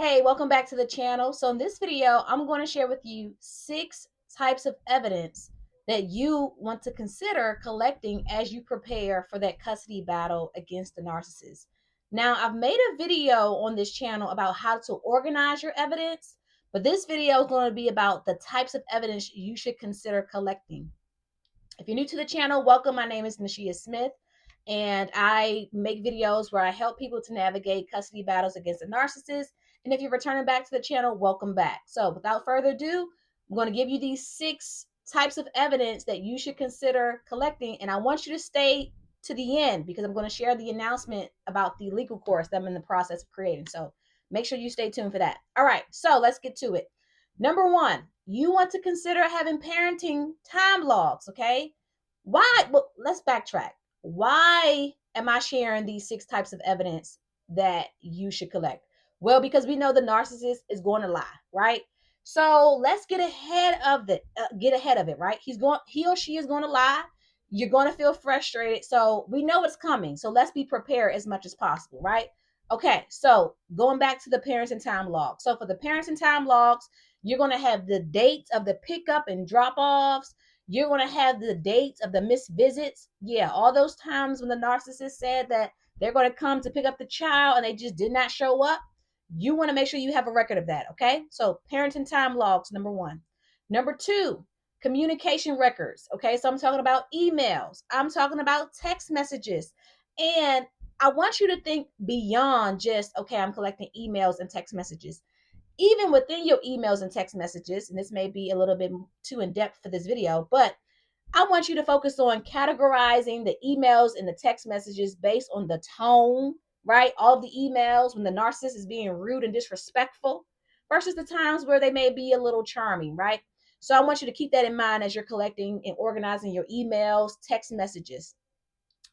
Hey, welcome back to the channel. So in this video, I'm going to share with you 6 types of evidence that you want to consider collecting as you prepare for that custody battle against the narcissist. Now, I've made a video on this channel about how to organize your evidence, but this video is going to be about the types of evidence you should consider collecting. If you're new to the channel, welcome. My name is Nasheia Smith, and I make videos where I help people to navigate custody battles against a narcissist. And if you're returning back to the channel, welcome back. So without further ado, I'm going to give you these 6 types of evidence that you should consider collecting. And I want you to stay to the end because I'm going to share the announcement about the legal course that I'm in the process of creating. So make sure you stay tuned for that. All right, so let's get to it. Number 1, you want to consider having parenting time logs, okay? Why? Well, let's backtrack. Why am I sharing these 6 types of evidence that you should collect? Well, because we know the narcissist is going to lie, right? So let's get ahead of it, right? He or she is going to lie. You're going to feel frustrated. So we know it's coming. So let's be prepared as much as possible, right? Okay, so going back to the parents and time logs. So for the parents and time logs, you're going to have the dates of the pickup and drop offs. You're going to have the dates of the missed visits. Yeah, all those times when the narcissist said that they're going to come to pick up the child and they just did not show up. You want to make sure you have a record of that, okay? So parenting time logs, number 1. Number 2, communication records, okay? So I'm talking about emails. I'm talking about text messages. And I want you to think beyond just, okay, I'm collecting emails and text messages. Even within your emails and text messages, and this may be a little bit too in depth for this video, but I want you to focus on categorizing the emails and the text messages based on the tone, right? All of the emails when the narcissist is being rude and disrespectful versus the times where they may be a little charming, right? So I want you to keep that in mind as you're collecting and organizing your emails, text messages.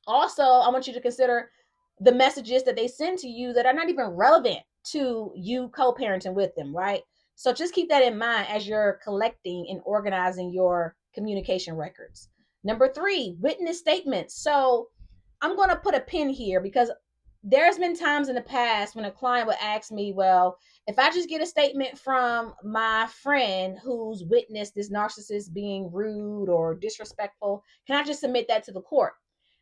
Also, I want you to consider the messages that they send to you that are not even relevant to you co-parenting with them, right? So just keep that in mind as you're collecting and organizing your communication records. Number 3, witness statements. So I'm going to put a pin here because there's been times in the past when a client would ask me, well, if I just get a statement from my friend who's witnessed this narcissist being rude or disrespectful, can I just submit that to the court?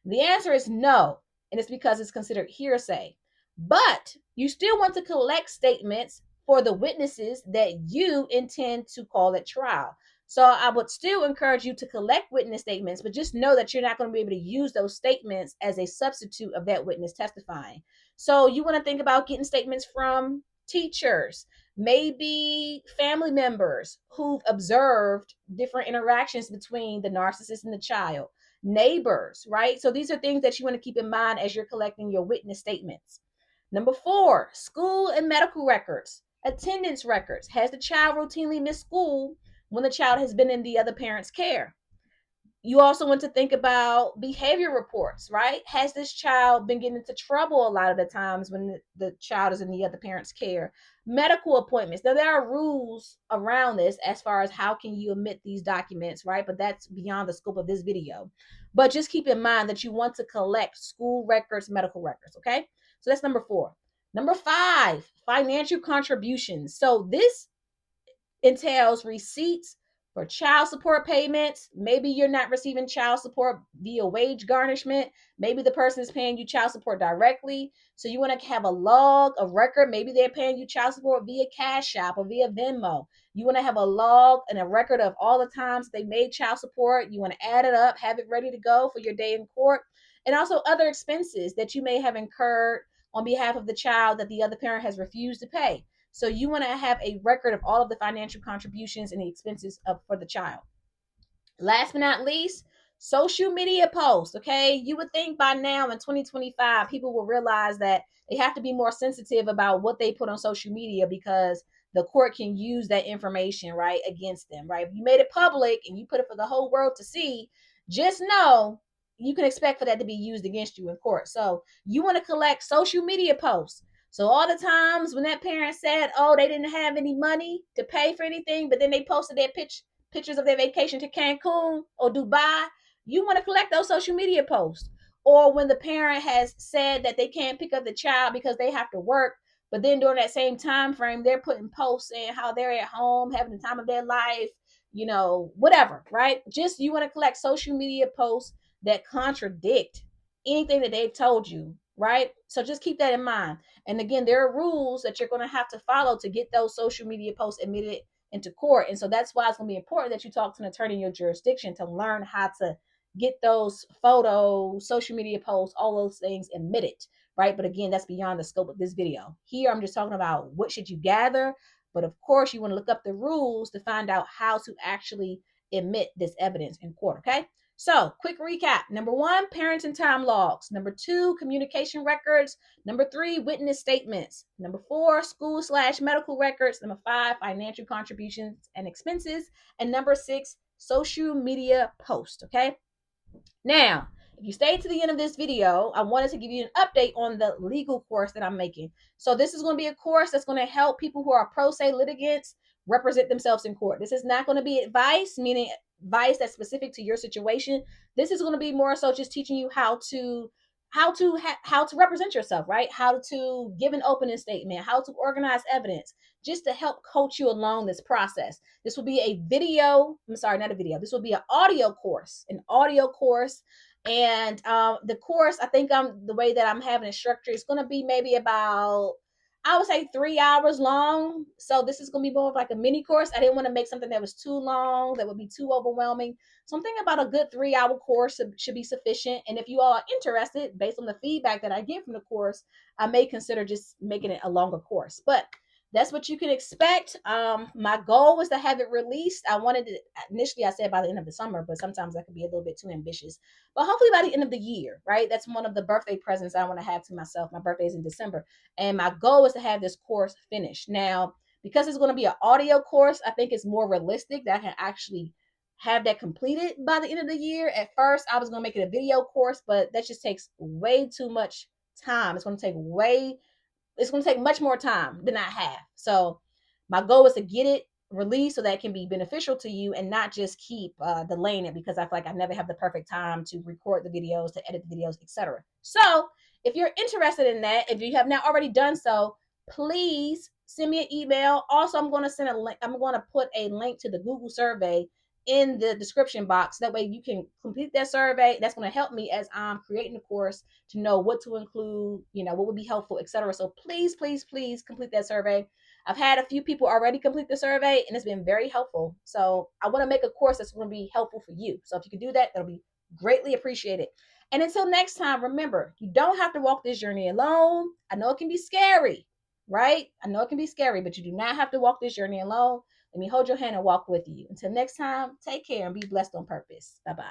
The answer is no, and it's because it's considered hearsay. But you still want to collect statements for the witnesses that you intend to call at trial. So I would still encourage you to collect witness statements, but just know that you're not going to be able to use those statements as a substitute of that witness testifying. So you want to think about getting statements from teachers, maybe family members who've observed different interactions between the narcissist and the child, neighbors, right? So these are things that you want to keep in mind as you're collecting your witness statements. Number 4, school and medical records, attendance records. Has the child routinely missed school when the child has been in the other parent's care? You also want to think about behavior reports, right? Has this child been getting into trouble a lot of the times when the child is in the other parent's care? Medical appointments. Now, there are rules around this as far as how can you omit these documents, right? But that's beyond the scope of this video. But just keep in mind that you want to collect school records, medical records, okay? So that's number 4. Number 5, financial contributions. So this entails receipts for child support payments. Maybe you're not receiving child support via wage garnishment. Maybe the person is paying you child support directly. So you want to have a log, a record. Maybe they're paying you child support via Cash App or via Venmo. You want to have a log and a record of all the times they made child support. You want to add it up, have it ready to go for your day in court. And also other expenses that you may have incurred on behalf of the child that the other parent has refused to pay. So you want to have a record of all of the financial contributions and the expenses for the child. Last but not least, social media posts. Okay, you would think by now in 2025 people will realize that they have to be more sensitive about what they put on social media because the court can use that information right against them, right? If you made it public and you put it for the whole world to see, just know you can expect for that to be used against you in court. So you want to collect social media posts. So all the times when that parent said, oh, they didn't have any money to pay for anything, but then they posted their pictures of their vacation to Cancun or Dubai, you want to collect those social media posts. Or when the parent has said that they can't pick up the child because they have to work, But then during that same time frame, they're putting posts saying how they're at home having the time of their life, whatever, right? Just you want to collect social media posts that contradict anything that they've told you, right? So just keep that in mind. And again, there are rules that you're going to have to follow to get those social media posts admitted into court. And so that's why it's going to be important that you talk to an attorney in your jurisdiction to learn how to get those photos, social media posts, all those things admitted, right? But again, that's beyond the scope of this video. Here, I'm just talking about what should you gather. But of course, you want to look up the rules to find out how to actually admit this evidence in court, okay? So, quick recap. Number 1, parenting time logs. Number 2, communication records. Number 3, witness statements. Number 4, school/medical records. Number 5, financial contributions and expenses. And number 6, social media post, okay? Now, if you stay to the end of this video, I wanted to give you an update on the legal course that I'm making. So this is going to be a course that's going to help people who are pro se litigants represent themselves in court. This is not going to be advice, meaning advice that's specific to your situation. This is going to be more so just teaching you how to represent yourself, right? How to give an opening statement, how to organize evidence, just to help coach you along this process. This will be a video. I'm sorry, not a video. This will be an audio course, And the course, I think the way that I'm having it structured is going to be maybe about, I would say, 3 hours long. So this is going to be more of like a mini course. I didn't want to make something that was too long, that would be too overwhelming. So I'm thinking about a good 3 hour course should be sufficient. And if you all are interested, based on the feedback that I get from the course, I may consider just making it a longer course. But that's what you can expect. My goal was to have it released. I wanted to, initially I said by the end of the summer, but sometimes that could be a little bit too ambitious. But hopefully by the end of the year, right? That's one of the birthday presents I want to have to myself. My birthday is in December. And my goal is to have this course finished. Now, because it's going to be an audio course, I think it's more realistic that I can actually have that completed by the end of the year. At first, I was going to make it a video course, but that just takes way too much time. It's going to take much more time than I have. So my goal is to get it released so that it can be beneficial to you and not just keep delaying it, because I feel like I never have the perfect time to record the videos, to edit the videos, etc. So if you're interested in that, if you have not already done so, please send me an email. Also, I'm going to send a link. I'm going to put a link to the Google survey in the description box. That way you can complete that survey. That's going to help me as I'm creating the course to know what to include, what would be helpful, etc. So please, please, please complete that survey. I've had a few people already complete the survey and it's been very helpful. So I want to make a course that's going to be helpful for you. So if you can do that, that'll be greatly appreciated. And until next time, remember, you don't have to walk this journey alone. I know it can be scary, right? I know it can be scary, but you do not have to walk this journey alone. Let me hold your hand and walk with you. Until next time, take care and be blessed on purpose. Bye-bye.